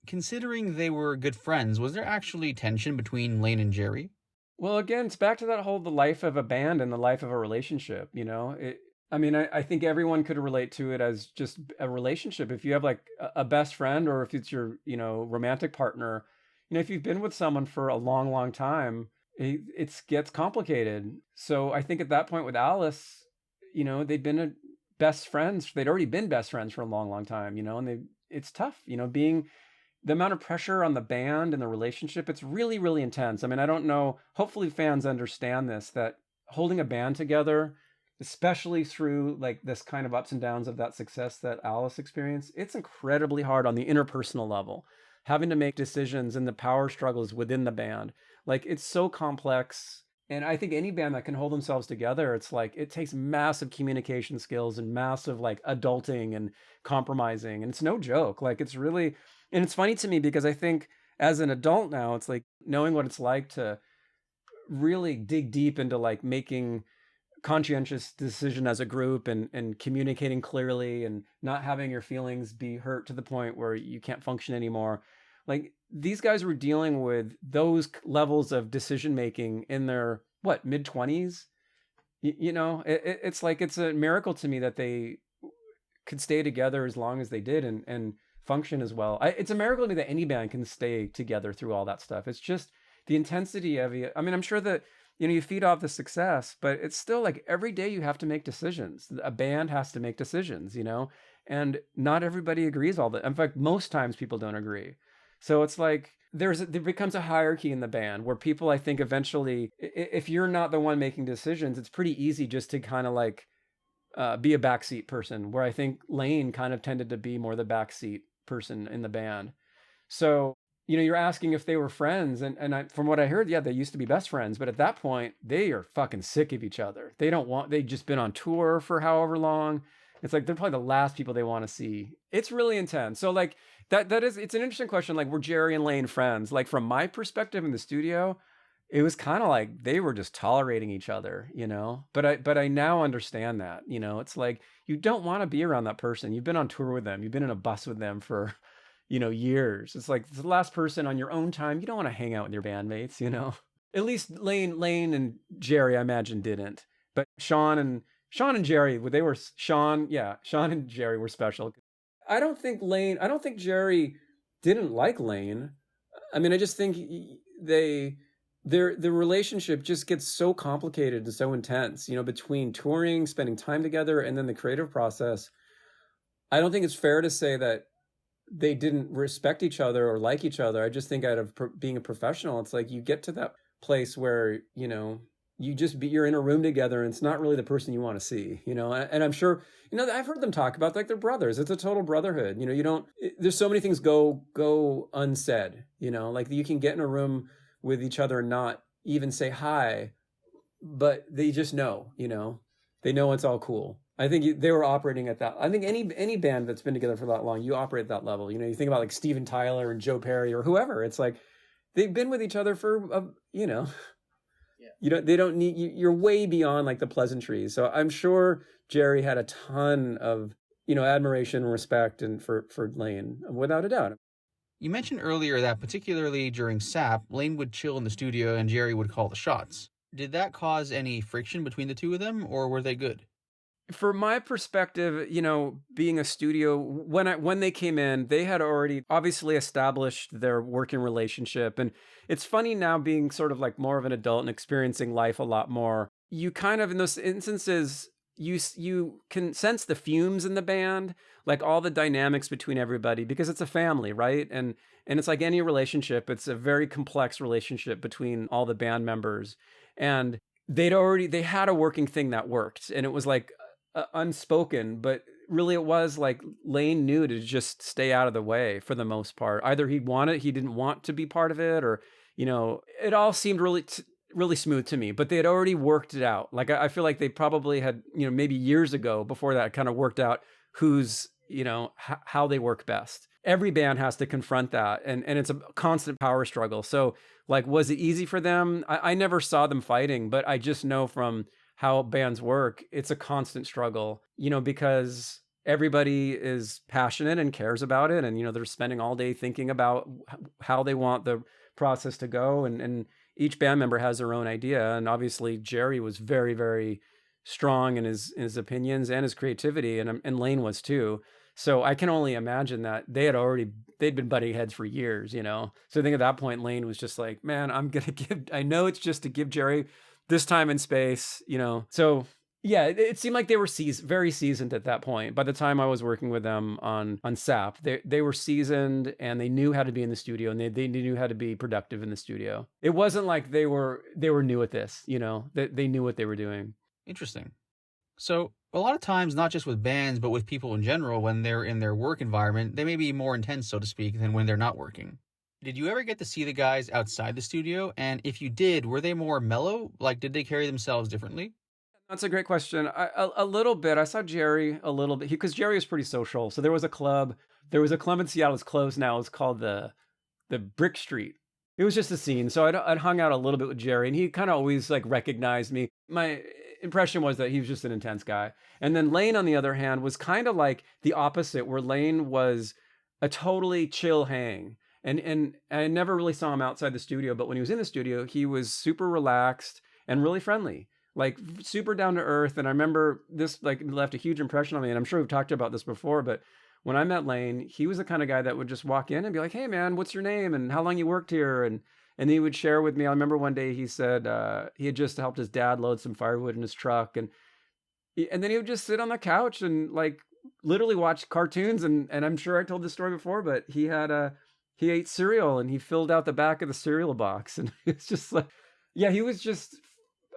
Considering they were good friends, was there actually tension between Layne and Jerry? Well, again, it's back to that whole the life of a band and the life of a relationship. I mean, I think everyone could relate to it as just a relationship. If you have like a best friend, or if it's your, romantic partner, if you've been with someone for a long, long time, it gets complicated. So I think at that point with Alice, they'd been best friends. They'd already been best friends for a long, long time, and it's tough, being the amount of pressure on the band and the relationship. It's really, really intense. I mean, I don't know, hopefully fans understand this, that holding a band together, especially through like this kind of ups and downs of that success that Alice experienced, it's incredibly hard on the interpersonal level, having to make decisions and the power struggles within the band. Like, it's so complex. And I think any band that can hold themselves together, it's like it takes massive communication skills and massive like adulting and compromising. And it's no joke. Like, it's really, and it's funny to me because I think as an adult now, it's like knowing what it's like to really dig deep into like making conscientious decision as a group, and communicating clearly and not having your feelings be hurt to the point where you can't function anymore. Like, these guys were dealing with those levels of decision making in their what, mid 20s. It's like it's a miracle to me that they could stay together as long as they did, and function as well. It's a miracle to me that any band can stay together through all that stuff. It's just the intensity of it. I mean, I'm sure that you feed off the success, but it's still like every day you have to make decisions. A band has to make decisions, and not everybody agrees all the. In fact, most times people don't agree. So it's like there becomes a hierarchy in the band where people, I think, eventually, if you're not the one making decisions, it's pretty easy just to kind of like be a backseat person. Where I think Layne kind of tended to be more the backseat person in the band. So you're asking if they were friends, and from what I heard, yeah, they used to be best friends, but at that point, they are fucking sick of each other. They've just been on tour for however long. It's like they're probably the last people they want to see. It's really intense. So like it's an interesting question. Like, were Jerry and Layne friends? Like, from my perspective in the studio, it was kind of like they were just tolerating each other, But I now understand that, it's like you don't want to be around that person. You've been on tour with them. You've been in a bus with them for years. It's like it's the last person on your own time. You don't want to hang out with your bandmates. At least Layne and Jerry, I imagine, didn't. But Sean and Jerry, they were Sean and Jerry were special. I don't think Jerry didn't like Layne. I mean, I just think the relationship just gets so complicated and so intense, between touring, spending time together, and then the creative process. I don't think it's fair to say that they didn't respect each other or like each other. I just think out of being a professional, it's like you get to that place where, you're in a room together and it's not really the person you want to see, and I'm sure, I've heard them talk about like they're brothers. It's a total brotherhood. There's so many things go unsaid, like you can get in a room with each other and not even say hi, but they just know, they know it's all cool. I think they were operating at that. I think any band that's been together for that long, you operate at that level. You think about like Steven Tyler and Joe Perry or whoever. It's like they've been with each other for, Yeah. They don't need you. You're way beyond like the pleasantries. So I'm sure Jerry had a ton of, admiration and respect and for Layne, without a doubt. You mentioned earlier that particularly during SAP, Layne would chill in the studio and Jerry would call the shots. Did that cause any friction between the two of them, or were they good? From my perspective, being a studio, when they came in, they had already obviously established their working relationship. And it's funny now, being sort of like more of an adult and experiencing life a lot more. You kind of, in those instances, you can sense the fumes in the band, like all the dynamics between everybody, because it's a family, right? And it's like any relationship, it's a very complex relationship between all the band members. And they had a working thing that worked, and it was like unspoken, but really it was like Layne knew to just stay out of the way for the most part. Either he didn't want to be part of it, or it all seemed really smooth to me. But they had already worked it out. Like I feel like they probably had maybe years ago before that kind of worked out who's how they work best. Every band has to confront that, and it's a constant power struggle. So like, was it easy for them? I never saw them fighting, but I just know from how bands work, it's a constant struggle, because everybody is passionate and cares about it, and they're spending all day thinking about how they want the process to go, and each band member has their own idea. And obviously Jerry was very, very strong in his opinions and his creativity, and Layne was too. So I can only imagine that they'd been butting heads for years. So I think at that point Layne was just like, man, I know it's just to give Jerry this time and space. So yeah, it seemed like they were very seasoned at that point. By the time I was working with them on SAP, they were seasoned, and they knew how to be in the studio, and they knew how to be productive in the studio. It wasn't like they were new at this. They knew what they were doing. Interesting. So, a lot of times, not just with bands, but with people in general, when they're in their work environment, they may be more intense, so to speak, than when they're not working. Did you ever get to see the guys outside the studio? And if you did, were they more mellow? Like, did they carry themselves differently? That's a great question. A little bit. I saw Jerry a little bit because Jerry was pretty social. So there was a club. There was a club in Seattle. It's closed now. It's called the Brick Street. It was just a scene. So I'd hung out a little bit with Jerry, and he kind of always like recognized me. My impression was that he was just an intense guy. And then Layne, on the other hand, was kind of like the opposite, where Layne was a totally chill hang. And I never really saw him outside the studio, but when he was in the studio, he was super relaxed and really friendly, like super down to earth. And I remember this like left a huge impression on me. And I'm sure we've talked about this before, but when I met Layne, he was the kind of guy that would just walk in and be like, "Hey man, what's your name? And how long you worked here?" And he would share with me. I remember one day he said he had just helped his dad load some firewood in his truck. And then he would just sit on the couch and like literally watch cartoons. And I'm sure I told this story before, but he ate cereal and he filled out the back of the cereal box. And it's just like, yeah, he was just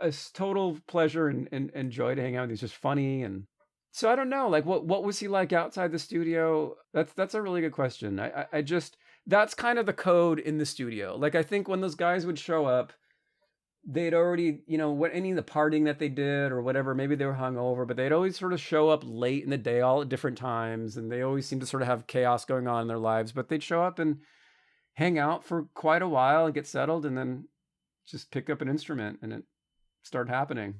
a total pleasure and joy to hang out with. He's just funny. And so I don't know, like what was he like outside the studio? That's a really good question. I just, that's kind of the code in the studio. Like, I think when those guys would show up, they'd already, what any of the partying that they did or whatever, maybe they were hungover, but they'd always sort of show up late in the day, all at different times. And they always seemed to sort of have chaos going on in their lives, but they'd show up and hang out for quite a while and get settled and then just pick up an instrument and it started happening.